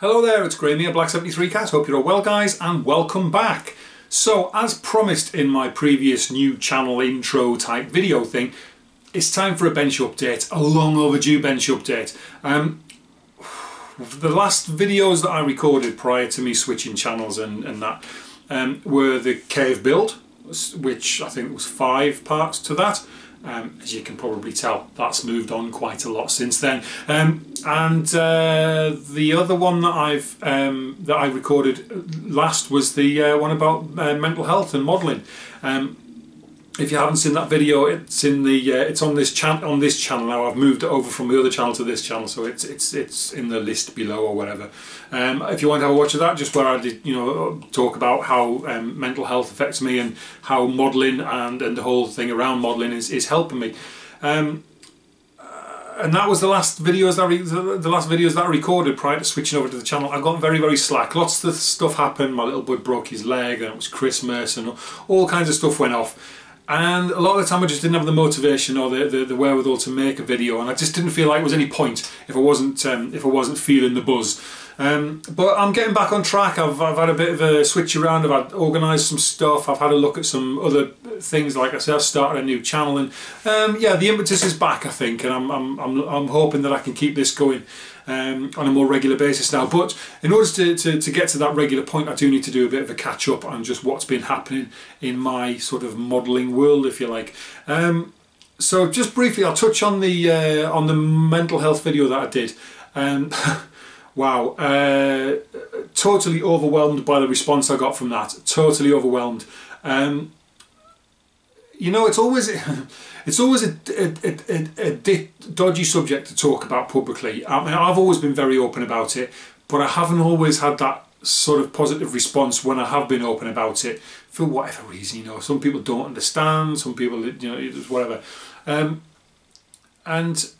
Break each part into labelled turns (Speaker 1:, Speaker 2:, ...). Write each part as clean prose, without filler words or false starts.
Speaker 1: Hello there, it's Graham here, Black73Cat. Hope you're all well, guys, and welcome back. So, as promised in my previous new channel intro type video thing, it's time for a bench update, a long overdue bench update. The last videos that I recorded prior to me switching channels and that were the cave build, which I think was 5 parts to that. As you can probably tell, that's moved on quite a lot since then. The other one that I recorded last was the one about mental health and modelling. If you haven't seen that video, it's in the it's on this channel now. I've moved it over from the other channel to this channel, so it's in the list below or whatever. If you want to have a watch of that, just where I did talk about how mental health affects me and how modelling and the whole thing around modelling is helping me. And that was the last videos that I recorded prior to switching over to the channel. I got very slack. Lots of stuff happened. My little boy broke his leg, and it was Christmas, and all kinds of stuff went off. And a lot of the time I just didn't have the motivation or the wherewithal to make a video, and I just didn't feel like there was any point if I wasn't feeling the buzz. But I'm getting back on track. I've had a bit of a switch around. I've organised some stuff. I've had a look at some other things. Like I said, I've started a new channel, and yeah, the impetus is back, I think, and I'm hoping that I can keep this going on a more regular basis now. But in order to get to that regular point, I do need to do a bit of a catch up on just what's been happening in my sort of modelling world, if you like. So just briefly, I'll touch on the mental health video that I did. Wow, totally overwhelmed by the response I got from that. Totally overwhelmed. You know, it's always a dodgy subject to talk about publicly. I mean, I've always been very open about it, but I haven't always had that sort of positive response when I have been open about it, for whatever reason. You know, some people don't understand, some people, whatever. And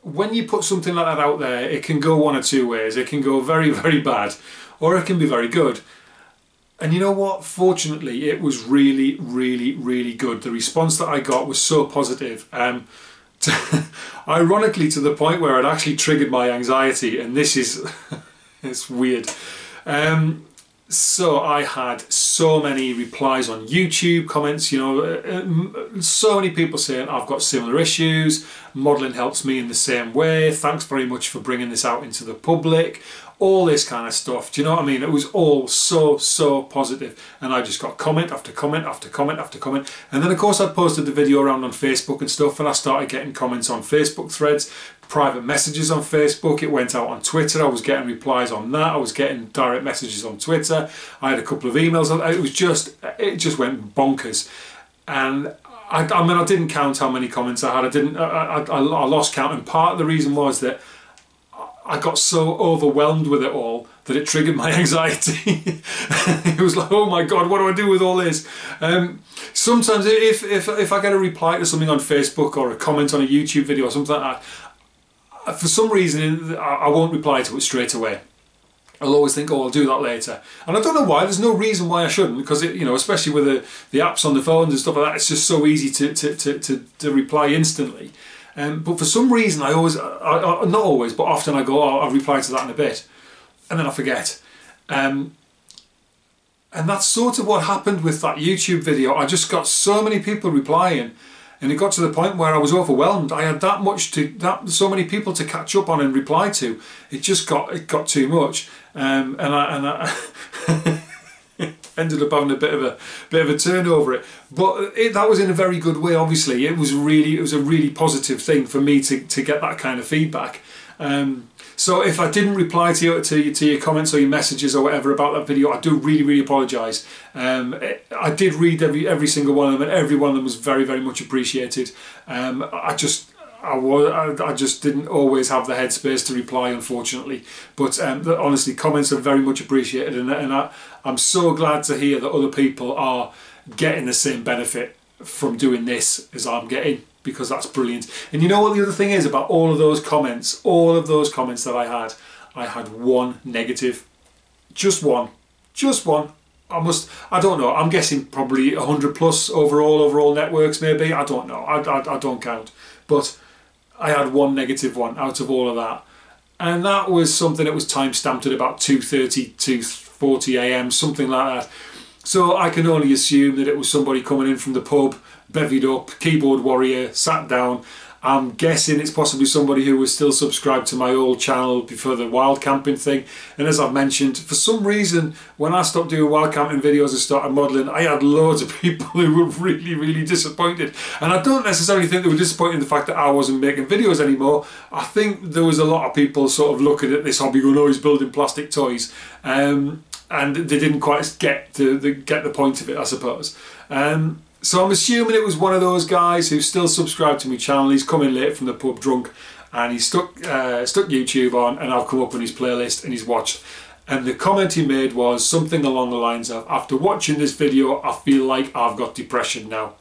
Speaker 1: when you put something like that out there, it can go one or two ways. It can go very bad, or it can be very good. And you know what? Fortunately, it was really good. The response that I got was so positive. Ironically, to the point where it actually triggered my anxiety, and this is it's weird. So I had so many replies on YouTube, comments, so many people saying I've got similar issues, modelling helps me in the same way, thanks very much for bringing this out into the public, all this kind of stuff. Do you know what I mean? It was all so positive, and I just got comment after comment after comment after comment. And then of course I posted the video around on Facebook and stuff, and I started getting comments on Facebook threads, private messages on Facebook, it went out on Twitter, I was getting replies on that, I was getting direct messages on Twitter, I had a couple of emails, it just went bonkers. And I mean, I didn't count how many comments I had, I lost count, and part of the reason was that I got so overwhelmed with it all that it triggered my anxiety. It was like, oh my God, what do I do with all this? Sometimes if I get a reply to something on Facebook or a comment on a YouTube video or something like that, for some reason I won't reply to it straight away. I'll always think, oh, I'll do that later. And I don't know why, there's no reason why I shouldn't, because especially with the apps on the phones and stuff like that, it's just so easy to reply instantly. But for some reason I not always, but often I go, oh, I'll reply to that in a bit, and then I forget. And that's sort of what happened with that YouTube video. I just got so many people replying, and it got to the point where I was overwhelmed. I had so many people to catch up on and reply to. It got too much, and I ended up having a bit of a turn over it. But that was in a very good way. Obviously, it was a really positive thing for me to get that kind of feedback. So if I didn't reply to your comments or your messages or whatever about that video, I do really apologise. I did read every single one of them, and every one of them was very much appreciated. I just didn't always have the headspace to reply, unfortunately. But honestly, comments are very much appreciated, and I'm so glad to hear that other people are getting the same benefit from doing this as I'm getting, because that's brilliant. And you know what the other thing is about all of those comments that I had one negative. Just one. I don't know, I'm guessing probably 100 plus overall networks maybe, I don't know, I don't count. But I had one negative one out of all of that. and that was something that was time stamped at about 2:30, 2:40 a.m, something like that. So I can only assume that it was somebody coming in from the pub, bevied up, keyboard warrior, sat down. I'm guessing it's possibly somebody who was still subscribed to my old channel before the wild camping thing. And as I've mentioned, for some reason, when I stopped doing wild camping videos and started modelling, I had loads of people who were really, really disappointed. And I don't necessarily think they were disappointed in the fact that I wasn't making videos anymore. I think there was a lot of people sort of looking at this hobby going, oh, he's building plastic toys. And they didn't quite get the point of it, I suppose. So I'm assuming it was one of those guys who's still subscribed to my channel. He's come in late from the pub drunk, and he's stuck YouTube on, and I've come up on his playlist and he's watched. And the comment he made was something along the lines of, after watching this video, I feel like I've got depression now.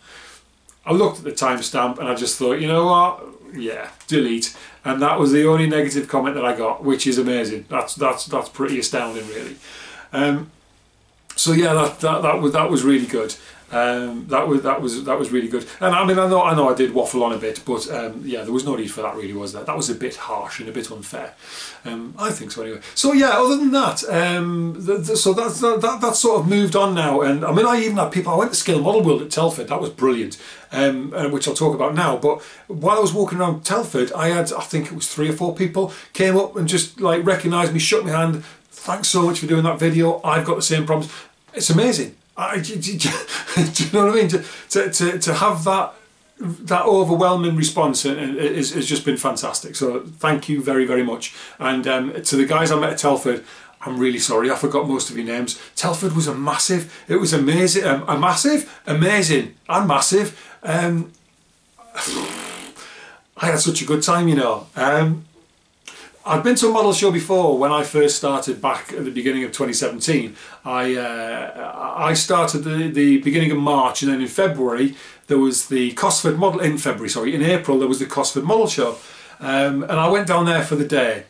Speaker 1: I looked at the timestamp and I just thought, you know what? Yeah, delete. And that was the only negative comment that I got, which is amazing. That's pretty astounding, really. So yeah, that was really good. That was really good. And I mean, I know I did waffle on a bit, but yeah, there was no need for that, really, was there? That was a bit harsh and a bit unfair. I think so, anyway. So yeah, other than that, so that sort of moved on now. And I mean, I even had people. I went to Scale Model World at Telford. That was brilliant, which I'll talk about now. But while I was walking around Telford, I think it was 3 or 4 people came up and just like recognised me, shook my hand. Thanks so much for doing that video. I've got the same problems. It's amazing. Do you know what I mean? To have that overwhelming response has just been fantastic. So thank you very, very much. And to the guys I met at Telford, I'm really sorry, I forgot most of your names. Telford was it was amazing, amazing and massive. I had such a good time, you know. I've been to a model show before. When I first started back at the beginning of 2017, I started the beginning of March, and then in February there was the Cosford model. In April there was the Cosford model show, and I went down there for the day.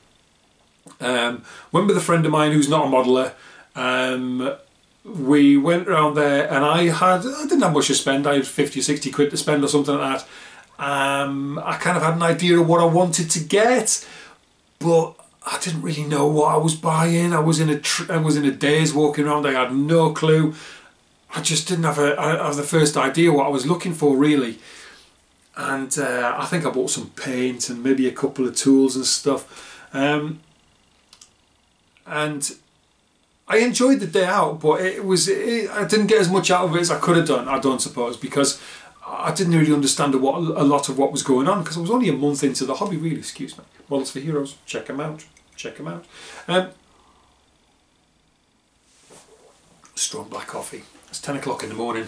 Speaker 1: Went with a friend of mine who's not a modeller. We went around there, and I didn't have much to spend. I had 50 or 60 quid to spend or something like that. I kind of had an idea of what I wanted to get, but I didn't really know what I was buying. I was in a daze walking around. I had no clue. I just didn't have the first idea what I was looking for, really. And I think I bought some paint and maybe a couple of tools and stuff. And I enjoyed the day out, but I didn't get as much out of it as I could have done, I don't suppose, because I didn't really understand a lot of what was going on, because I was only a month into the hobby, really. Excuse me. Models for Heroes, check them out. Check them out. Strong black coffee. It's 10 o'clock in the morning.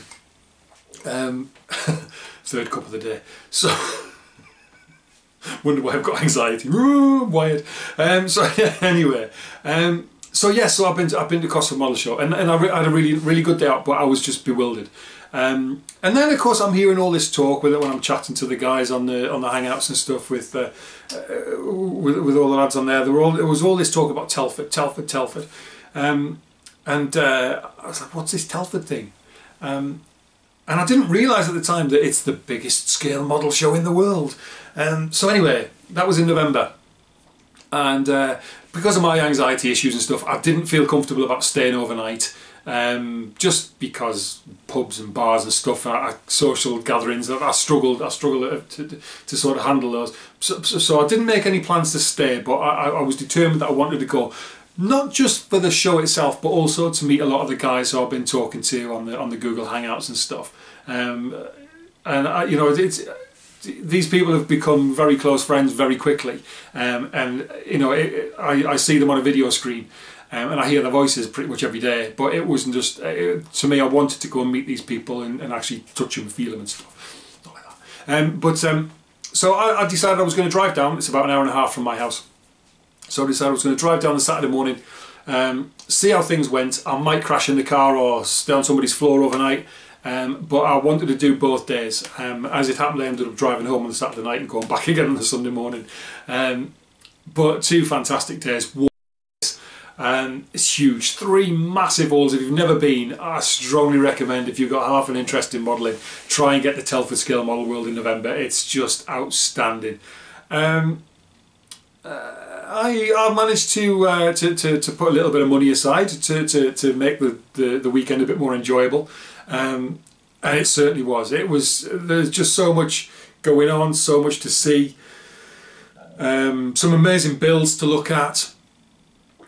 Speaker 1: Third cup of the day. So wonder why I've got anxiety. I'm wired. So yeah, anyway. So I've been to Cosford Model Show, and I had a really good day out, but I was just bewildered. And then of course I'm hearing all this talk with it when I'm chatting to the guys on the Hangouts and stuff with all the lads on there. There was all this talk about Telford. And I was like, what's this Telford thing? And I didn't realise at the time that it's the biggest scale model show in the world. So anyway, that was in November. And because of my anxiety issues and stuff, I didn't feel comfortable about staying overnight. Just because pubs and bars and stuff are social gatherings, I struggled to sort of handle those. So I didn't make any plans to stay, but I was determined that I wanted to go, not just for the show itself, but also to meet a lot of the guys who I've been talking to on the Google Hangouts and stuff. These people have become very close friends very quickly, and you know, I see them on a video screen. And I hear their voices pretty much every day, but it wasn't just, to me, I wanted to go and meet these people and actually touch them and feel them and stuff. Not like that. So I decided I was going to drive down. It's about an hour and a half from my house. So I decided I was going to drive down on Saturday morning, see how things went. I might crash in the car or stay on somebody's floor overnight, but I wanted to do both days. As it happened, I ended up driving home on the Saturday night and going back again on the Sunday morning. But 2 fantastic days. It's huge, 3 massive halls. If you've never been, I strongly recommend, if you've got half an interest in modelling, try and get the Telford Scale Model World in November. It's just outstanding. I managed to put a little bit of money aside to make the weekend a bit more enjoyable, and it certainly was. There's just so much going on, so much to see, some amazing builds to look at.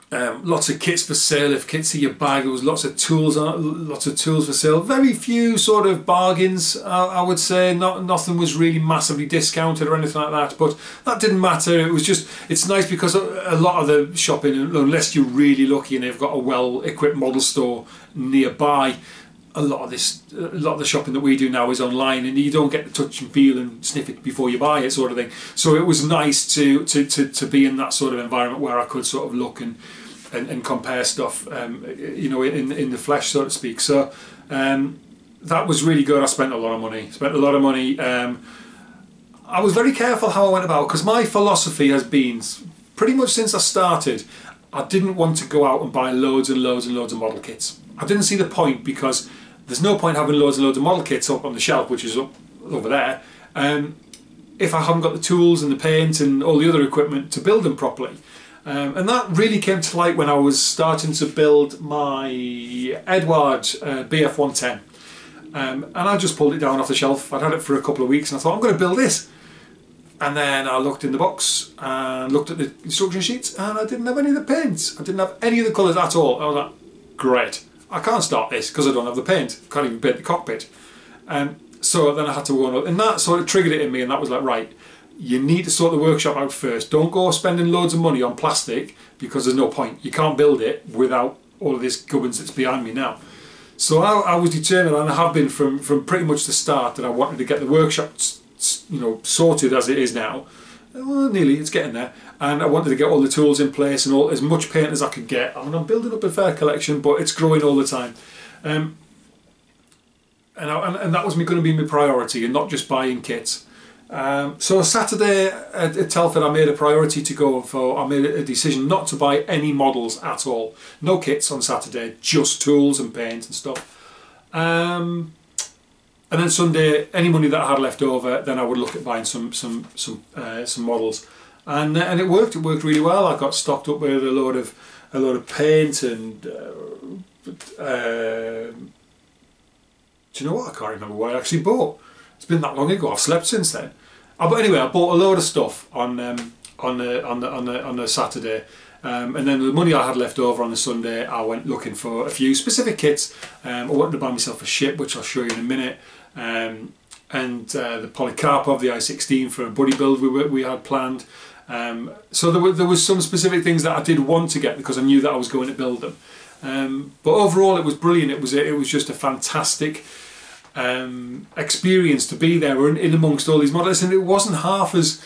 Speaker 1: Lots of kits for sale. If kits are your bag, there was lots of tools for sale. Very few sort of bargains, I would say. Nothing was really massively discounted or anything like that, but that didn't matter. It was just, it's nice because a lot of the shopping, unless you're really lucky and they've got a well-equipped model store nearby, a lot of the shopping that we do now is online, and you don't get to touch and feel and sniff it before you buy it, sort of thing. So it was nice to be in that sort of environment where I could sort of look and compare stuff, you know, in the flesh, so to speak. So that was really good. I spent a lot of money. I was very careful how I went about, because my philosophy has been, pretty much since I started, I didn't want to go out and buy loads and loads and loads of model kits. I didn't see the point, because there's no point having loads and loads of model kits up on the shelf, which is up over there, if I haven't got the tools and the paint and all the other equipment to build them properly. And that really came to light when I was starting to build my Edward BF110. And I just pulled it down off the shelf. I'd had it for a couple of weeks and I thought, I'm going to build this. And then I looked in the box and looked at the instruction sheets, and I didn't have any of the paints. I didn't have any of the colours at all. I was like, great, I can't start this because I don't have the paint. I can't even paint the cockpit. So then I had to go on, and that sort of triggered it in me, and that was like, right, you need to sort the workshop out first. Don't go spending loads of money on plastic, because there's no point. You can't build it without all of this gubbins that's behind me now. So I was determined, and I have been from pretty much the start, that I wanted to get the workshop, you know, sorted as it is now. Well, nearly, it's getting there. And I wanted to get all the tools in place and all as much paint as I could get. I mean, I'm building up a fair collection, but it's growing all the time. And that was going to be my priority, and not just buying kits. So Saturday at Telford, I made a priority to go for. I made a decision not to buy any models at all. No kits on Saturday, just tools and paint and stuff. And then Sunday, any money that I had left over, then I would look at buying some models, and it worked. It worked really well. I got stocked up with a load of paint and. Do you know what? I can't remember what I actually bought. It's been that long ago. I've slept since then. But anyway, I bought a load of stuff on the Saturday, and then the money I had left over on the Sunday, I went looking for a few specific kits. I wanted to buy myself a ship, which I'll show you in a minute, and the Polycarpov, the I-16 for a buddy build we had planned. So there was some specific things that I did want to get because I knew that I was going to build them. But overall, it was brilliant. It was just a fantastic experience to be there in amongst all these models, and it wasn't half as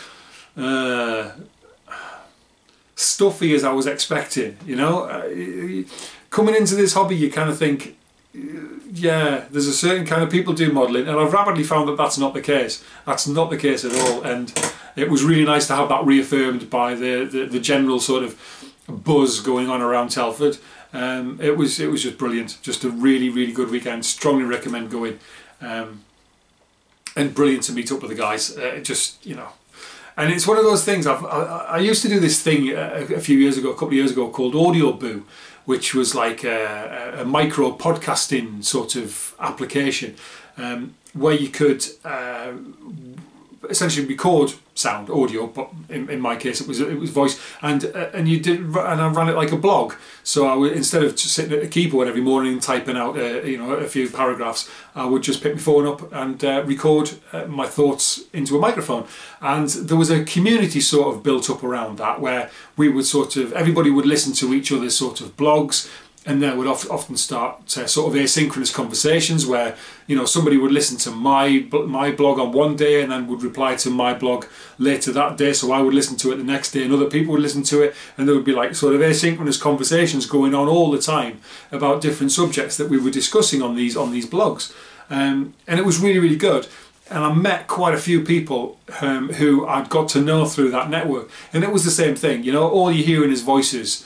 Speaker 1: stuffy as I was expecting. You know, coming into this hobby, you kind of think, yeah, there's a certain kind of people do modelling, and I've rapidly found that that's not the case. That's not the case at all, and it was really nice to have that reaffirmed by the general sort of buzz going on around Telford. It was just brilliant. Just a really, really good weekend. Strongly recommend going. And brilliant to meet up with the guys. Just, you know, and it's one of those things. I used to do this thing a couple of years ago, called Audio Boo, which was like a micro podcasting sort of application, where you could essentially record sound, audio, but in my case it was voice, and I ran it like a blog. So I would, instead of just sitting at a keyboard every morning and typing out you know, a few paragraphs, I would just pick my phone up and record my thoughts into a microphone. And there was a community sort of built up around that, where we would sort of, everybody would listen to each other's sort of blogs, and then would often start sort of asynchronous conversations where, you know, somebody would listen to my blog on one day and then would reply to my blog later that day, so I would listen to it the next day and other people would listen to it, and there would be like sort of asynchronous conversations going on all the time about different subjects that we were discussing on these blogs, and it was really, really good. And I met quite a few people who I'd got to know through that network, and it was the same thing. You know, all you're hearing is voices.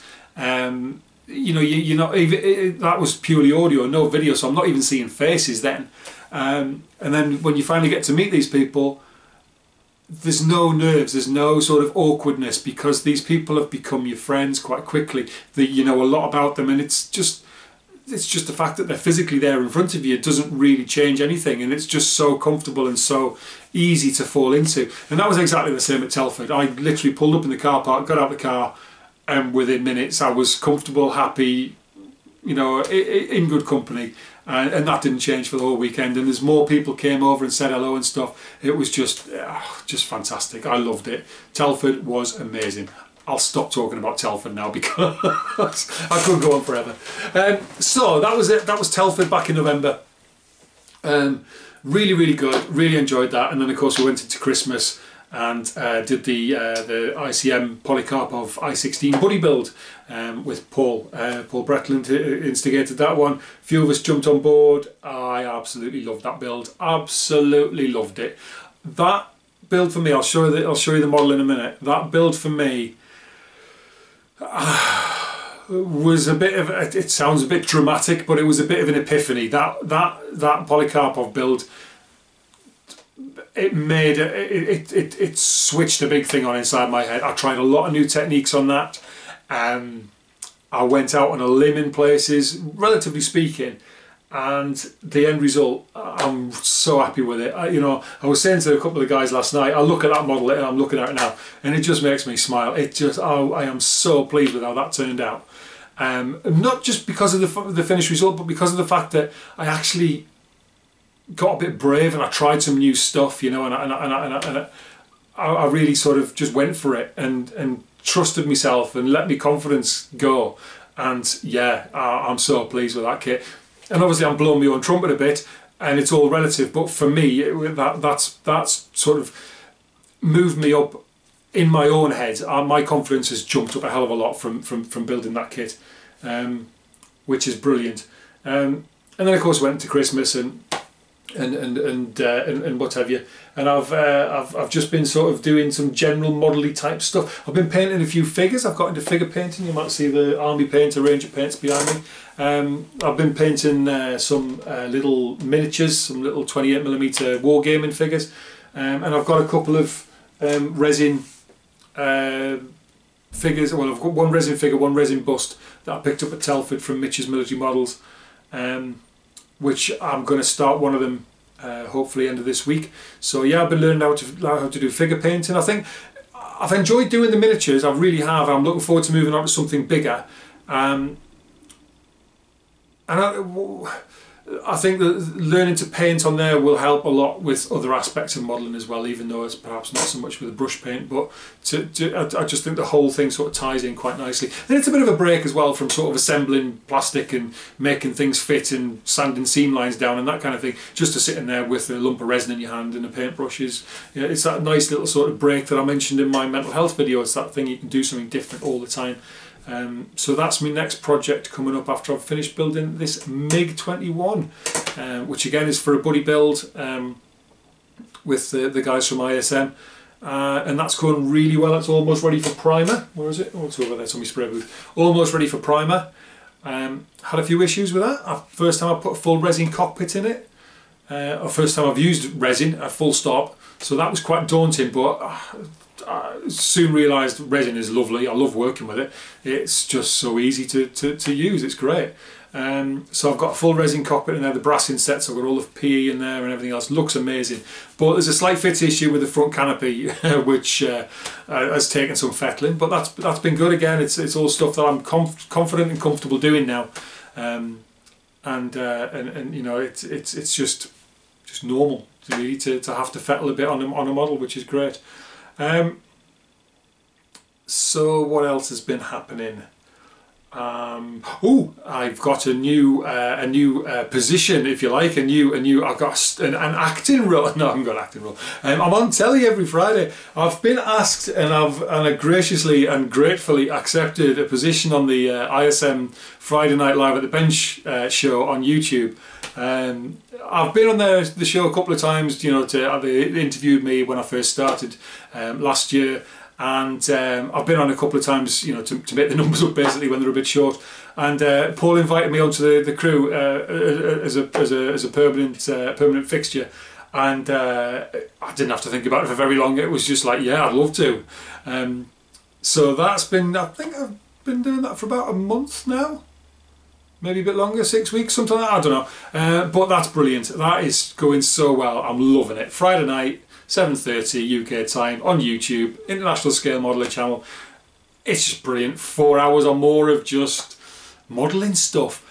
Speaker 1: You know, you're not even, that was purely audio, no video, so I'm not even seeing faces then. And then when you finally get to meet these people, there's no nerves, there's no sort of awkwardness, because these people have become your friends quite quickly. That you know a lot about them, and it's just the fact that they're physically there in front of you doesn't really change anything, and it's just so comfortable and so easy to fall into. And that was exactly the same at Telford. I literally pulled up in the car park, got out of the car, and within minutes I was comfortable, happy, you know, in good company. And that didn't change for the whole weekend. And as more people came over and said hello and stuff, it was just fantastic. I loved it. Telford was amazing. I'll stop talking about Telford now because I could go on forever. So that was it. That was Telford back in November. Really, really good. Really enjoyed that. And then of course we went into Christmas and did the ICM Polycarpov I-16 buddy build with Paul. Paul Bretland instigated that one. A few of us jumped on board. I absolutely loved that build. Absolutely loved it. That build for me, I'll show you the model in a minute. That build for me was a bit of, it sounds a bit dramatic, but it was a bit of an epiphany. That Polycarpov build, it switched a big thing on inside my head. I tried a lot of new techniques on that. I went out on a limb in places, relatively speaking, and the end result, I'm so happy with it. You know, I was saying to a couple of guys last night, I look at that model and I'm looking at it now, and it just makes me smile. It just, I am so pleased with how that turned out. Not just because of the finished result, but because of the fact that I actually got a bit brave and I tried some new stuff, you know, and I really sort of just went for it and trusted myself and let my confidence go. And yeah, I'm so pleased with that kit. And obviously I'm blowing my own trumpet a bit, and it's all relative, but for me that's sort of moved me up in my own head. My confidence has jumped up a hell of a lot from building that kit, which is brilliant. And then of course went into Christmas and what have you, and I've just been sort of doing some general model-y type stuff. I've been painting a few figures. I've got into figure painting. You might see the army paint, a range of paints behind me. I've been painting some little miniatures, some little 28mm wargaming figures, and I've got a couple of resin figures. Well, I've got one resin figure, one resin bust that I picked up at Telford from Mitch's Military Models, which I'm going to start one of them hopefully end of this week. So yeah, I've been learning how to do figure painting. I think I've enjoyed doing the miniatures, I really have. I'm looking forward to moving on to something bigger. And I think that learning to paint on there will help a lot with other aspects of modelling as well, even though it's perhaps not so much with a brush paint, but I just think the whole thing sort of ties in quite nicely. And it's a bit of a break as well from sort of assembling plastic and making things fit and sanding seam lines down and that kind of thing, just to sit in there with a lump of resin in your hand and a paintbrush is, you know, it's that nice little sort of break that I mentioned in my mental health video. It's that thing you can do something different all the time. So that's my next project coming up after I've finished building this MiG-21, which again is for a buddy build with the guys from ISM, and that's going really well. It's almost ready for primer. Where is it? Oh, it's over there, it's on my spray booth. Almost ready for primer. Had a few issues with that. First time I put a full resin cockpit in it, or first time I've used resin, a full stop, so that was quite daunting, but I soon realised resin is lovely. I love working with it. It's just so easy to use. It's great. So I've got a full resin cockpit in there, the brass insets. I've got all the PE in there and everything else. Looks amazing. But there's a slight fit issue with the front canopy, which has taken some fettling. But that's been good again. It's all stuff that I'm confident and comfortable doing now. And you know, it's just normal really to have to fettle a bit on a model, which is great. So what else has been happening? I've got a new position, if you like. I've got an acting role. No, I haven't got an acting role. I'm on telly every Friday. I've been asked, and I graciously and gratefully accepted a position on the ISM Friday Night Live at the Bench show on YouTube. I've been on the show a couple of times. You know, they interviewed me when I first started last year. And I've been on a couple of times, you know, to make the numbers up basically when they're a bit short. And Paul invited me onto the crew as a permanent fixture, and I didn't have to think about it for very long. It was just like, yeah, I'd love to. So that's been, I think I've been doing that for about a month now, maybe a bit longer, 6 weeks, something like that, I don't know. But that's brilliant. That is going so well. I'm loving it. Friday night, 7:30 UK time on YouTube, International Scale Modelling channel. It's just brilliant. 4 hours or more of just modelling stuff.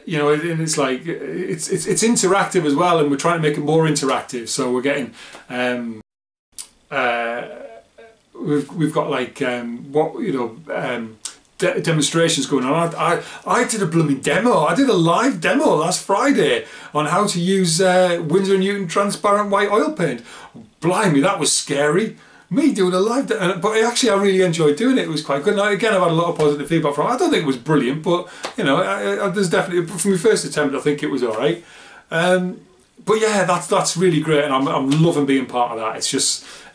Speaker 1: You know, and it's like it's interactive as well, and we're trying to make it more interactive. So we're getting we've got like demonstrations going on. I did a blooming demo. I did a live demo last Friday on how to use Winsor & Newton transparent white oil paint. Blimey, that was scary. Me doing a live demo, but actually I really enjoyed doing it. It was quite good. And again, I've had a lot of positive feedback from it. I don't think it was brilliant, but you know, there's definitely, from my first attempt, I think it was all right. But yeah, that's really great, and I'm loving being part of that.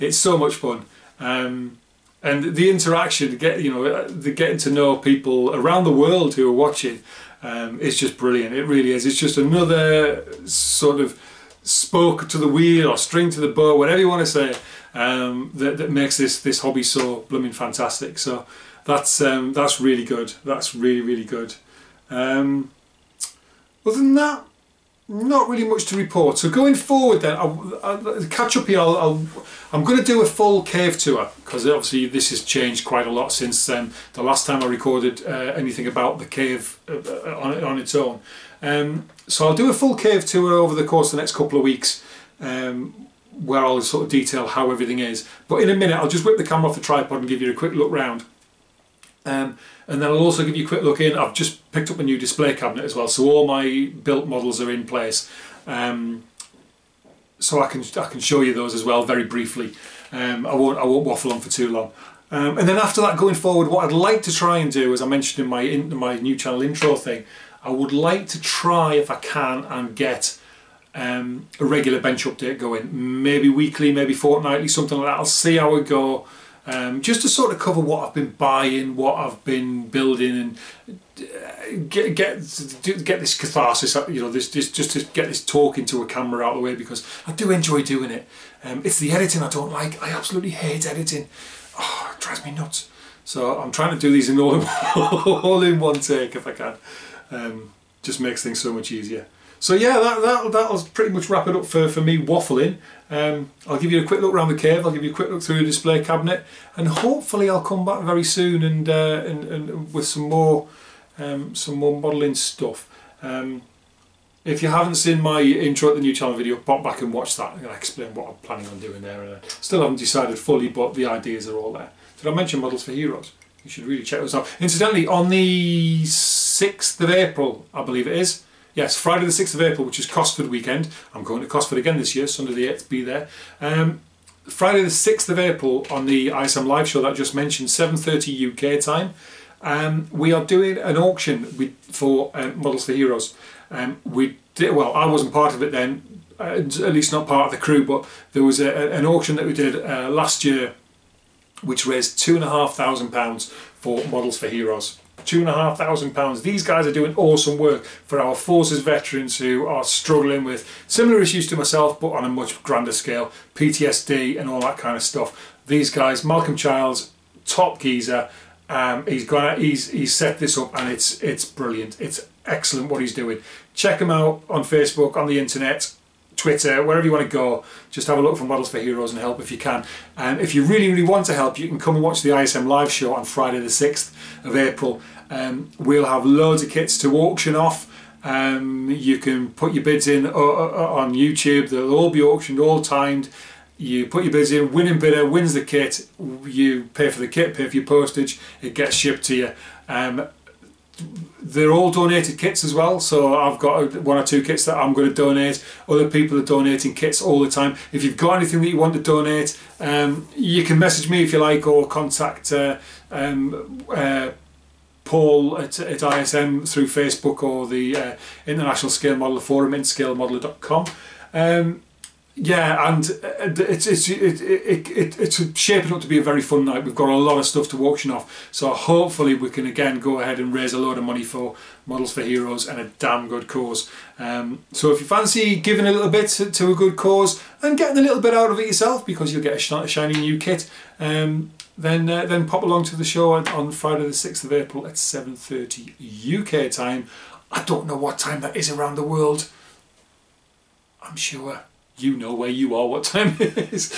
Speaker 1: It's so much fun. And the interaction, the getting to know people around the world who are watching, is just brilliant. It really is. It's just another sort of spoke to the wheel or string to the bow, whatever you want to say, that makes this hobby so blooming fantastic. So that's really good. That's really good. Other than that, not really much to report. So going forward then, I'll catch up here. I'm going to do a full cave tour, because obviously this has changed quite a lot since the last time I recorded anything about the cave on its own. So I'll do a full cave tour over the course of the next couple of weeks, where I'll sort of detail how everything is. But in a minute I'll just whip the camera off the tripod and give you a quick look round. And then I'll also give you a quick look in. I've just picked up a new display cabinet as well, so all my built models are in place. So I can show you those as well very briefly. I won't waffle on for too long. And then after that, going forward, what I'd like to try and do, as I mentioned in my new channel intro thing, I would like to try, if I can, and get a regular bench update going. Maybe weekly, maybe fortnightly, something like that. I'll see how it go. Just to sort of cover what I've been buying, what I've been building, and get this catharsis, just to get this talk into a camera out of the way, because I do enjoy doing it. It's the editing I don't like. I absolutely hate editing. Oh, it drives me nuts. So I'm trying to do these in all in one take if I can. Just makes things so much easier. So yeah, that'll pretty much wrap it up for me waffling. I'll give you a quick look around the cave. I'll give you a quick look through the display cabinet, and hopefully I'll come back very soon and with some more modelling stuff. If you haven't seen my intro to the new channel video, pop back and watch that, and I explain what I'm planning on doing there. And still haven't decided fully, but the ideas are all there. Did I mention Models for Heroes? You should really check those out. Incidentally, on the 6th of April, I believe it is. Yes, Friday the 6th of April, which is Cosford weekend. I'm going to Cosford again this year, Sunday the 8th, be there. Friday the 6th of April on the ISM live show that I just mentioned, 7:30 UK time. We are doing an auction for Models for Heroes. Well, I wasn't part of it then, at least not part of the crew, but there was an auction that we did last year, which raised £2,500 for Models for Heroes. £2,500. These guys are doing awesome work for our forces veterans who are struggling with similar issues to myself, but on a much grander scale, PTSD and all that kind of stuff. These guys, Malcolm Childs, top geezer, he's set this up, and it's brilliant. It's excellent what he's doing. Check him out on Facebook, on the internet, Twitter, wherever you want to go. Just have a look for Models for Heroes and help if you can. And if you really want to help, you can come and watch the ISM live show on Friday the 6th of April. We'll have loads of kits to auction off. You can put your bids in on YouTube. They'll all be auctioned, all timed. You put your bids in, winning bidder wins the kit. You pay for the kit, pay for your postage, it gets shipped to you. They're all donated kits as well, so I've got 1 or 2 kits that I'm going to donate. Other people are donating kits all the time. If you've got anything that you want to donate, you can message me if you like, or contact Paul at ISM through Facebook, or the International Scale Modeller Forum, inscalemodeller.com. yeah, and it's shaping up to be a very fun night. We've got a lot of stuff to auction off, so hopefully we can again go ahead and raise a load of money for Models for Heroes and a damn good cause. So if you fancy giving a little bit to a good cause and getting a little bit out of it yourself, because you'll get a shiny new kit, then pop along to the show on Friday the 6th of April at 7:30 UK time. I don't know what time that is around the world. I'm sure you know where you are, what time it is.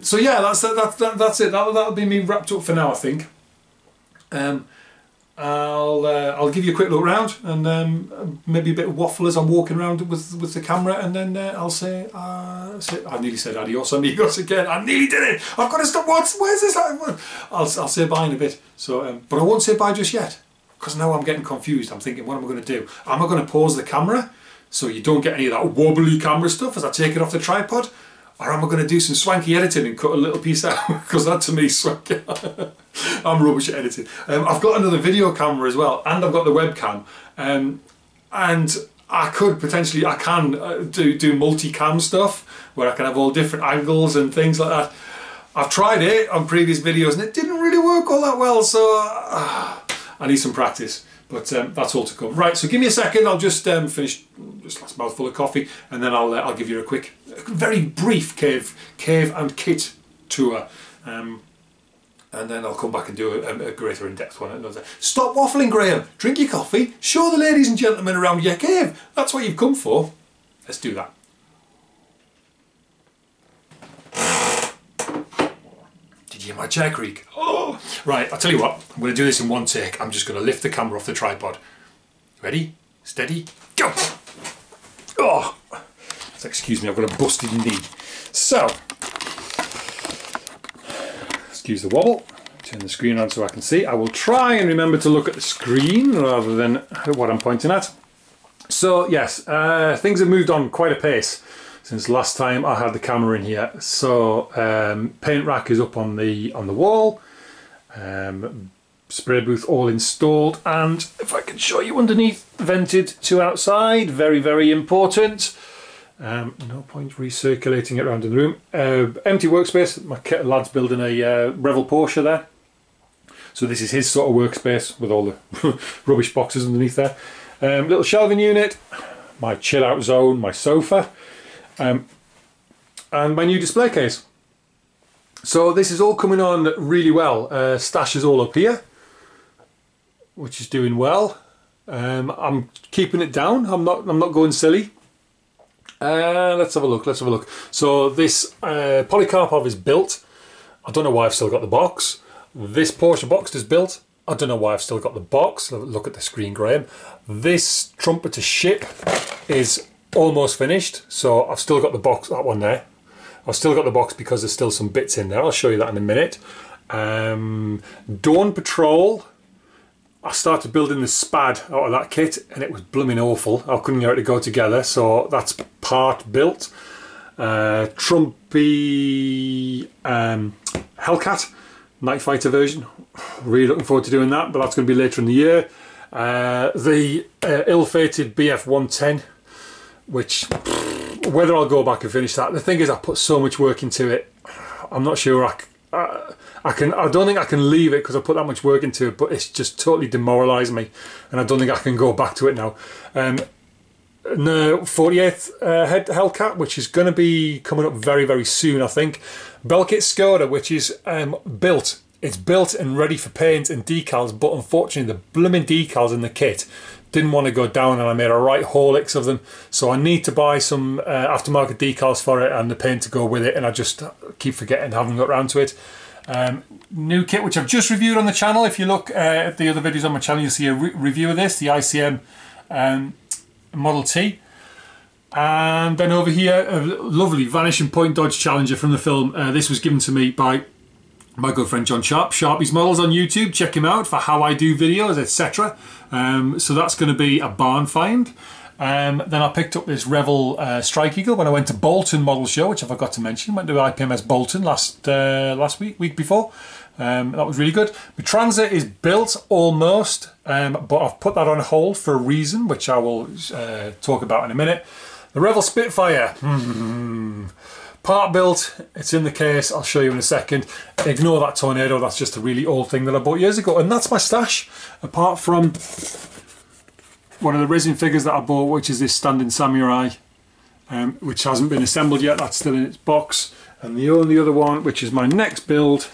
Speaker 1: So yeah, that's it. That'll be me wrapped up for now, I think. I'll give you a quick look around and maybe a bit of waffle as I'm walking around with the camera, and then I'll say I nearly said adios amigos again. I nearly did it. I've got to stop. Where's this? I'll say bye in a bit. So, but I won't say bye just yet, because now I'm getting confused. I'm thinking, what am I going to do? Am I going to pause the camera so you don't get any of that wobbly camera stuff as I take it off the tripod? Or am I going to do some swanky editing and cut a little piece out? Because that to me is swanky. I'm rubbish at editing. I've got another video camera as well, and I've got the webcam. And I can do multi-cam stuff where I can have all different angles and things like that. I've tried it on previous videos and it didn't really work all that well, so I need some practice. But that's all to come. Right, so give me a second. I'll just finish this last mouthful of coffee, and then I'll give you a quick, very brief cave and kit tour, and then I'll come back and do a greater in-depth one at another. Stop waffling, Graham. Drink your coffee. Show the ladies and gentlemen around your cave. That's what you've come for. Let's do that. Did you hear my chair creak? Oh! Right, I'll tell you what, I'm going to do this in one take. I'm just going to lift the camera off the tripod. Ready? Steady? Go! Oh! Excuse me, I've got a busted knee. So, excuse the wobble. Turn the screen on so I can see. I will try and remember to look at the screen rather than what I'm pointing at. So, yes, things have moved on quite a pace since last time I had the camera in here. So paint rack is up on the wall, spray booth all installed, and if I can show you underneath, vented to outside, very, very important. No point recirculating it around in the room. Empty workspace. My lad's building a Revel Porsche there, so this is his sort of workspace with all the rubbish boxes underneath there. Little shelving unit, my chill out zone, my sofa, and my new display case. So this is all coming on really well. Stash is all up here, which is doing well. I'm keeping it down. I'm not going silly. Let's have a look. Let's have a look. So this Polycarpov is built. I don't know why I've still got the box. This Porsche Boxed is built. I don't know why I've still got the box. Look at the screen, Graham. This Trumpeter ship is almost finished, so I've still got the box, that one there. I've still got the box because there's still some bits in there. I'll show you that in a minute. Dawn Patrol, I started building the SPAD out of that kit and it was blooming awful. I couldn't get it to go together, so that's part built. Trumpy Hellcat, Night Fighter version. Really looking forward to doing that, but that's going to be later in the year. The ill-fated BF110, which, whether I'll go back and finish that. The thing is, I put so much work into it. I'm not sure I don't think I can leave it because I put that much work into it, but it's just totally demoralised me, and I don't think I can go back to it now. The 48th head Hellcat, which is going to be coming up very, very soon, I think. Belkit Skoda, which is built. It's built and ready for paint and decals, but unfortunately the blooming decals in the kit didn't want to go down, and I made a right Horlicks of them, so I need to buy some aftermarket decals for it and the paint to go with it, and I just keep forgetting, haven't got around to it. New kit which I've just reviewed on the channel. If you look at the other videos on my channel, you'll see a review of this, the ICM Model T. And then over here, a lovely Vanishing Point Dodge Challenger from the film. This was given to me by my good friend John Sharp, Sharpie's Models on YouTube. Check him out for how I do videos, etc. So that's going to be a barn find. Then I picked up this Revel Strike Eagle when I went to Bolton Model Show, which I forgot to mention. Went to IPMS Bolton last week before. That was really good. My Transit is built almost, but I've put that on hold for a reason, which I will talk about in a minute. The Revell Spitfire. Part built, it's in the case, I'll show you in a second. Ignore that tornado, that's just a really old thing that I bought years ago, and that's my stash. Apart from one of the resin figures that I bought, which is this Standing Samurai, which hasn't been assembled yet, that's still in its box. And the only other one, which is my next build,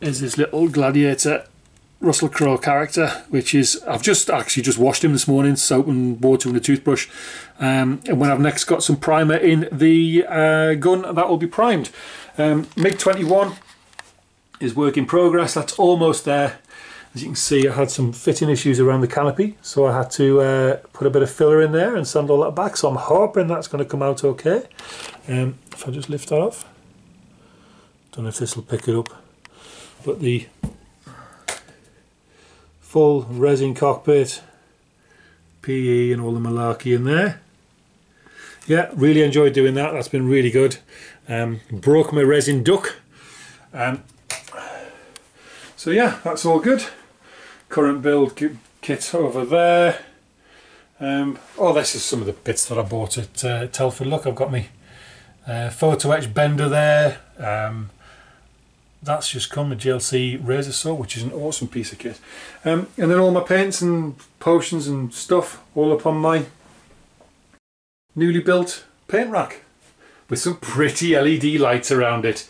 Speaker 1: is this little Gladiator Russell Crowe character, which is, I've just washed him this morning, soap and water and a toothbrush, and when I've next got some primer in the gun, that will be primed. MiG-21 is work in progress, that's almost there. As you can see, I had some fitting issues around the canopy, so I had to put a bit of filler in there and sand all that back, so I'm hoping that's going to come out okay. If I just lift that off, don't know if this will pick it up, but the full resin cockpit, PE and all the malarkey in there. Yeah, really enjoyed doing that, that's been really good. Broke my resin duck. So yeah, that's all good. Current build kit over there. Oh, this is some of the bits that I bought at Telford. Look, I've got my photo etch bender there. That's just come, a GLC razor saw, which is an awesome piece of kit. And then all my paints and potions and stuff all up on my newly built paint rack with some pretty LED lights around it.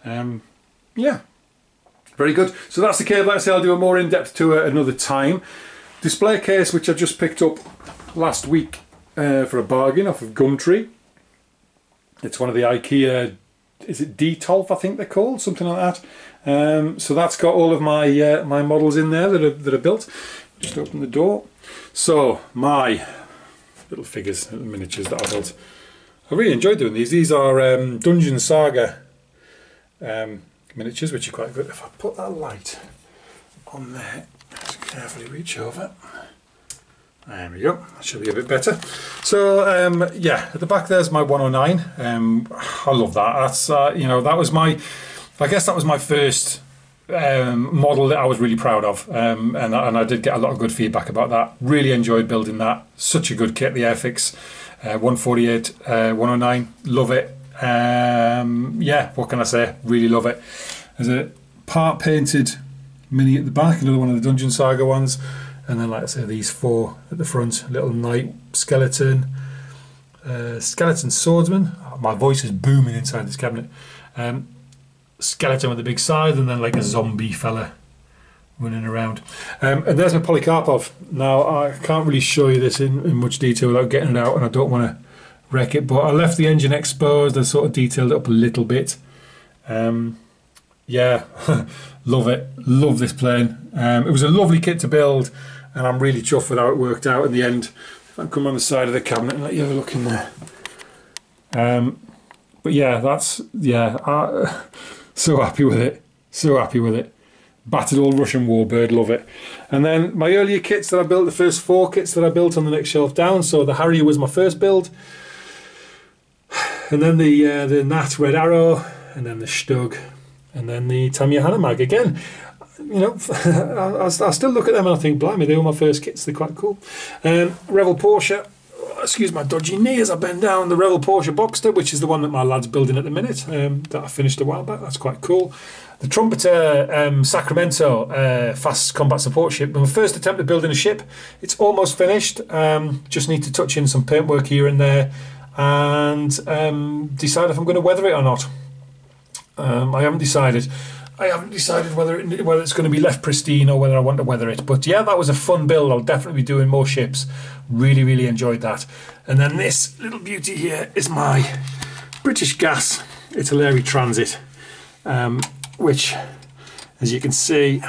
Speaker 1: Yeah, very good. So that's the cave. Like I say, I'll do a more in-depth tour another time. Display case, which I just picked up last week for a bargain off of Gumtree. It's one of the IKEA, is it Detolf, I think they're called, something like that. So that's got all of my my models in there that are built. Just open the door. So my little figures, little miniatures that I built. I really enjoyed doing these. These are Dungeon Saga miniatures, which are quite good. If I put that light on there, just carefully reach over. There we go, that should be a bit better. So yeah, at the back there's my 109. I love that. That's you know, that was my, I guess that was my first model that I was really proud of, and I did get a lot of good feedback about that. Really enjoyed building that. Such a good kit, the Airfix 148 109. Love it. Yeah, what can I say? Really love it. There's a part painted mini at the back, another one of the Dungeon Saga ones. And then, like I say, these four at the front. Little knight skeleton, skeleton swordsman. Oh, my voice is booming inside this cabinet. Skeleton with a big scythe, and then like a zombie fella running around. And there's my Polycarpov. Now, I can't really show you this in much detail without getting it out, and I don't want to wreck it, but I left the engine exposed and sort of detailed it up a little bit. Yeah, love it. Love this plane. It was a lovely kit to build, and I'm really chuffed with how it worked out in the end. If I can come on the side of the cabinet and let you have a look in there. But yeah, that's, yeah, so happy with it. So happy with it. Battered old Russian warbird, love it. And then my earlier kits that I built, the first 4 kits that I built on the next shelf down. So the Harrier was my first build. And then the Nat Red Arrow, and then the Stug, and then the Tamiya Hanamag again. You know, I still look at them and I think, blimey, they were my first kits, they're quite cool. Revell Porsche, excuse my dodgy knee as I bend down, the Revell Porsche Boxster, which is the one that my lad's building at the minute, that I finished a while back, that's quite cool. The Trumpeter Sacramento Fast Combat Support Ship, my first attempt at building a ship. It's almost finished, just need to touch in some paintwork here and there, and decide if I'm going to weather it or not. I haven't decided. Whether it's going to be left pristine or whether I want to weather it. But yeah, that was a fun build. I'll definitely be doing more ships. Really, really enjoyed that. And then this little beauty here is my British Gas Italeri Transit, which, as you can see,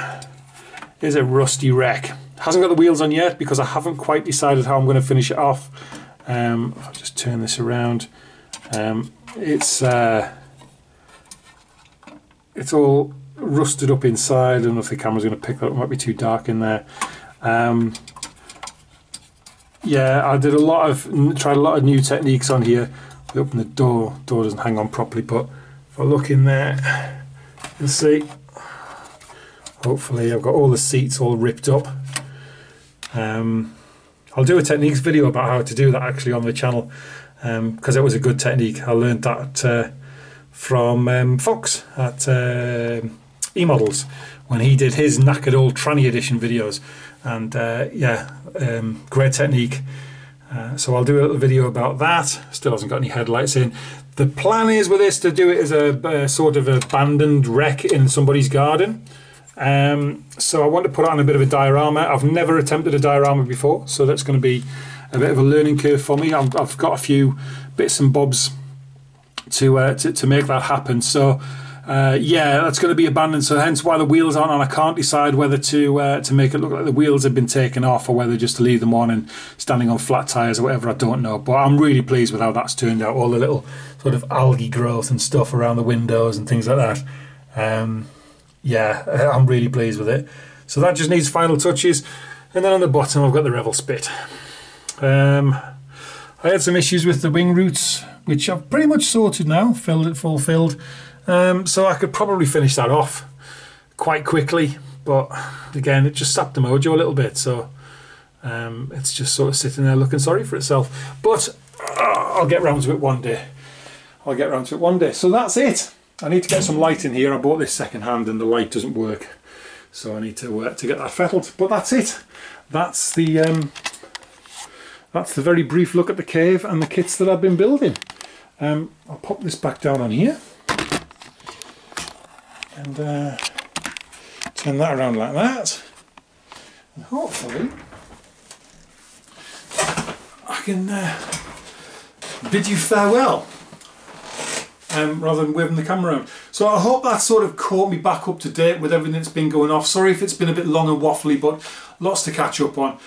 Speaker 1: is a rusty wreck. Hasn't got the wheels on yet because I haven't quite decided how I'm going to finish it off. If I just turn this around, it's all rusted up inside. I don't know if the camera's going to pick that up, it might be too dark in there. Yeah, I did tried a lot of new techniques on here. We open the door doesn't hang on properly, but if I look in there, you'll see, hopefully I've got all the seats all ripped up. I'll do a techniques video about how to do that actually on the channel. because it was a good technique. I learned that from Fox at E-Models when he did his knackered old tranny edition videos, and great technique. So I'll do a little video about that. Still hasn't got any headlights in. The plan is with this to do it as a sort of abandoned wreck in somebody's garden. So I want to put it on a bit of a diorama. I've never attempted a diorama before, so that's going to be a bit of a learning curve for me. I've got a few bits and bobs to make that happen. So yeah, that's going to be abandoned. So hence why the wheels aren't on. I can't decide whether to make it look like the wheels have been taken off or whether just to leave them on and standing on flat tires or whatever. I don't know. But I'm really pleased with how that's turned out. All the little sort of algae growth and stuff around the windows and things like that. Yeah, I'm really pleased with it. So that just needs final touches. And then on the bottom I've got the Revel spit. I had some issues with the wing roots, which I've pretty much sorted now, fulfilled. So I could probably finish that off quite quickly, but again, it just sapped the mojo a little bit. So it's just sort of sitting there looking sorry for itself. But I'll get round to it one day. So that's it. I need to get some light in here. I bought this second hand and the light doesn't work, so I need to get that fettled. But that's it. That's the very brief look at the cave and the kits that I've been building. I'll pop this back down on here and turn that around like that, and hopefully I can bid you farewell rather than waving the camera around. So I hope that sort of caught me back up to date with everything that's been going off. Sorry if it's been a bit long and waffly, but lots to catch up on.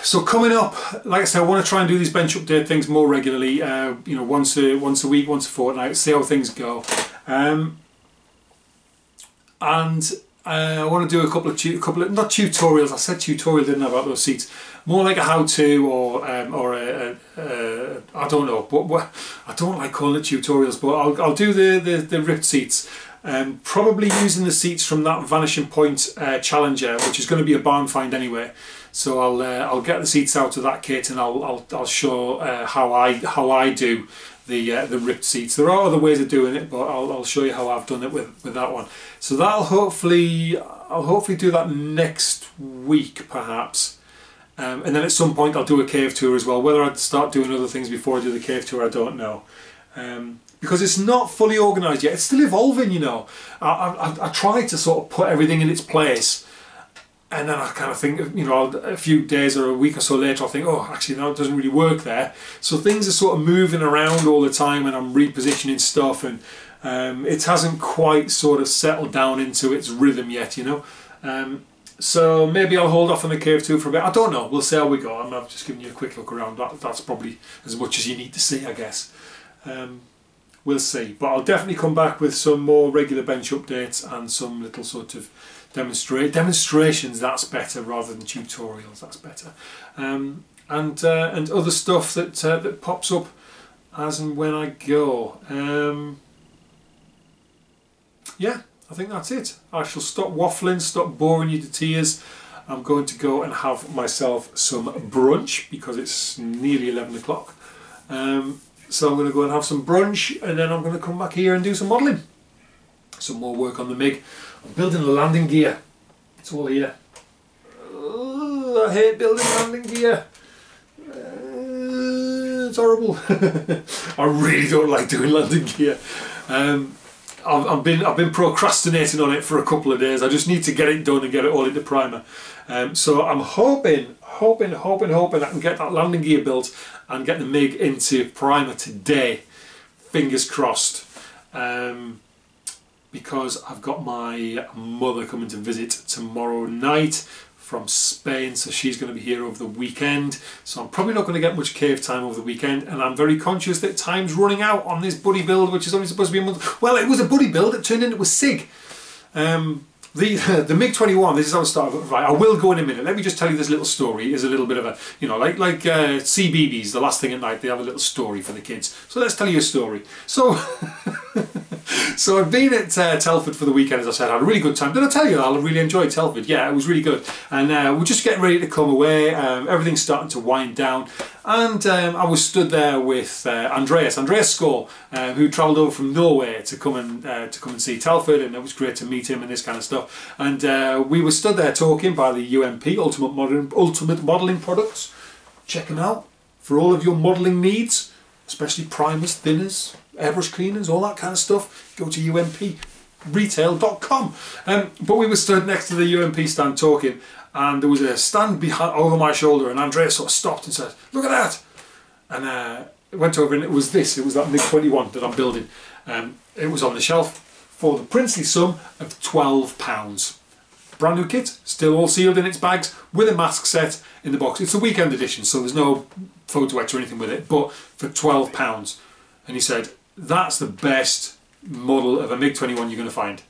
Speaker 1: So coming up, like I said, I want to try and do these bench update things more regularly. You know, once a week, once a fortnight. See how things go. And I want to do a couple of not tutorials. I said tutorial, didn't I, about those seats? More like a how-to or I don't know. But I don't like calling it tutorials. But I'll do the ripped seats. Probably using the seats from that Vanishing Point Challenger, which is going to be a barn find anyway. So I'll get the seats out of that kit and I'll show how I do the ripped seats. There are other ways of doing it, but I'll show you how I've done it with that one. So I'll hopefully do that next week perhaps, and then at some point I'll do a cave tour as well. Whether I'd start doing other things before I do the cave tour, I don't know. Because it's not fully organised yet. It's still evolving, you know. I try to sort of put everything in its place, and then I kind of think, you know, a few days or a week or so later, I'll think, oh, actually, no, it doesn't really work there. So things are sort of moving around all the time, and I'm repositioning stuff, and it hasn't quite sort of settled down into its rhythm yet, you know. So maybe I'll hold off on the cave tour for a bit. I don't know. We'll see how we go. I've just given you a quick look around. That's probably as much as you need to see, I guess. We'll see. But I'll definitely come back with some more regular bench updates and some little sort of demonstrations. That's better rather than tutorials. That's better. And other stuff that pops up as and when I go. Yeah, I think that's it. I shall stop waffling, stop boring you to tears. I'm going to go and have myself some brunch because it's nearly 11 o'clock. So I'm going to go and have some brunch, and then I'm going to come back here and do some modelling. Some more work on the MiG. I'm building the landing gear. It's all here. I hate building landing gear. It's horrible. I really don't like doing landing gear. I've been procrastinating on it for a couple of days. I just need to get it done and get it all into primer. So I'm hoping I can get that landing gear built and get the MiG into primer today. Fingers crossed. Because I've got my mother coming to visit tomorrow night from Spain, so she's going to be here over the weekend. So I'm probably not going to get much cave time over the weekend, and I'm very conscious that time's running out on this buddy build, which is only supposed to be a month. Well, it was a buddy build. It turned into a SIG. The MiG-21, this is how I started. Right, I will go in a minute. Let me just tell you this little story. Is a little bit of a, you know, like CBeebies, the last thing at night, they have a little story for the kids. So let's tell you a story. So, So I've been at Telford for the weekend, as I said. I had a really good time. Did I tell you that I really enjoyed Telford? Yeah, it was really good. And we're just getting ready to come away. Everything's starting to wind down. And I was stood there with Andreas Skor, who travelled over from Norway to come and see Telford, and it was great to meet him and this kind of stuff. And we were stood there talking by the UMP, Ultimate Modelling Products. Check them out for all of your modelling needs, especially primers, thinners, airbrush cleaners, all that kind of stuff. Go to umpretail.com. But we were stood next to the UMP stand talking, and there was a stand behind over my shoulder, and Andreas sort of stopped and said, "Look at that!" And I went over, and it was that MiG-21 that I'm building. It was on the shelf for the princely sum of £12. Brand new kit, still all sealed in its bags, with a mask set in the box. It's a weekend edition, so there's no photo etch or anything with it, but for £12. And he said, "That's the best model of a MiG-21 you're going to find.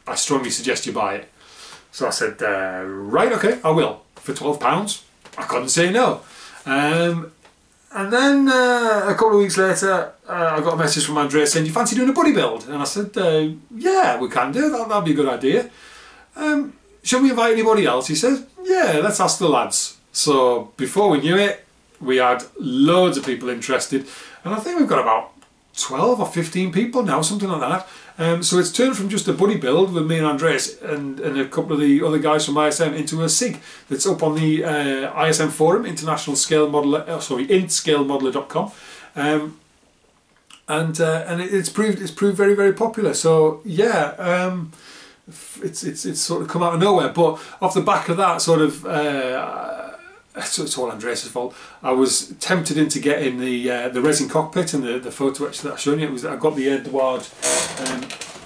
Speaker 1: I strongly suggest you buy it." So I said, right, okay, I will. For £12, I couldn't say no. And then a couple of weeks later, I got a message from Andrea saying, "Do you fancy doing a buddy build?" And I said, yeah, we can do that. That'd be a good idea. Should we invite anybody else? He said, "Yeah, let's ask the lads." So before we knew it, we had loads of people interested. And I think we've got about 12 or 15 people now, something like that. So it's turned from just a buddy build with me and Andreas and a couple of the other guys from ISM into a SIG that's up on the ISM forum, International Scale Modeler, intscalemodeler.com. And it's proved very, very popular. So yeah, it's sort of come out of nowhere. But off the back of that, sort of, so it's all Andreas' fault. I was tempted into getting the resin cockpit and the photo etch that I've shown you. I got the Edward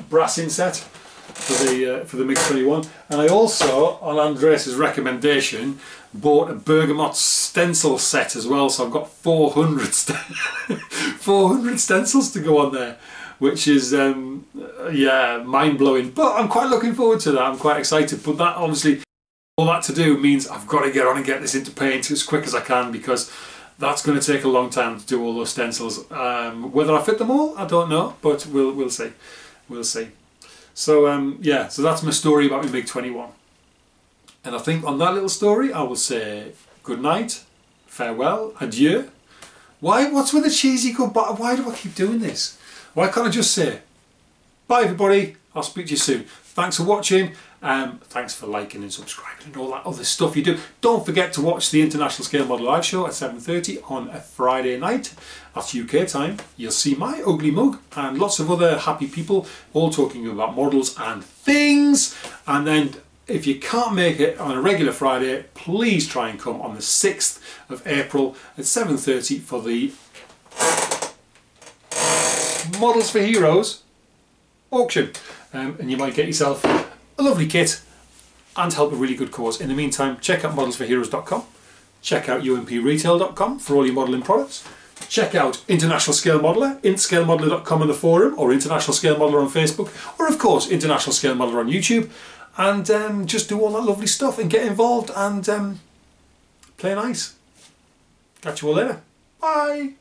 Speaker 1: brass inset for the MiG-21, and I also, on Andreas' recommendation, bought a bergamot stencil set as well. So I've got 400 stencils to go on there, which is yeah, mind-blowing. But I'm quite looking forward to that. I'm quite excited. But that obviously, all that to do means I've got to get on and get this into paint as quick as I can, because that's going to take a long time to do all those stencils. Whether I fit them all, I don't know, but we'll see. We'll see. So yeah, so that's my story about my MiG-21. And I think on that little story, I will say good night, farewell, adieu. What's with the cheesy goodbye? Why do I keep doing this? Why can't I just say bye, everybody? I'll speak to you soon. Thanks for watching. Thanks for liking and subscribing and all that other stuff you do. Don't forget to watch the International Scale Model Live Show at 7:30 on a Friday night. That's UK time. You'll see my ugly mug and lots of other happy people all talking about models and things. And then if you can't make it on a regular Friday, please try and come on the 6th of April at 7:30 for the Models for Heroes auction. And you might get yourself a lovely kit and help a really good cause. In the meantime, check out modelsforheroes.com, check out umpretail.com for all your modelling products, check out International Scale Modeler, intscalemodeler.com on the forum, or International Scale Modeler on Facebook, or of course International Scale Modeler on YouTube, and just do all that lovely stuff and get involved and play nice. Catch you all later. Bye!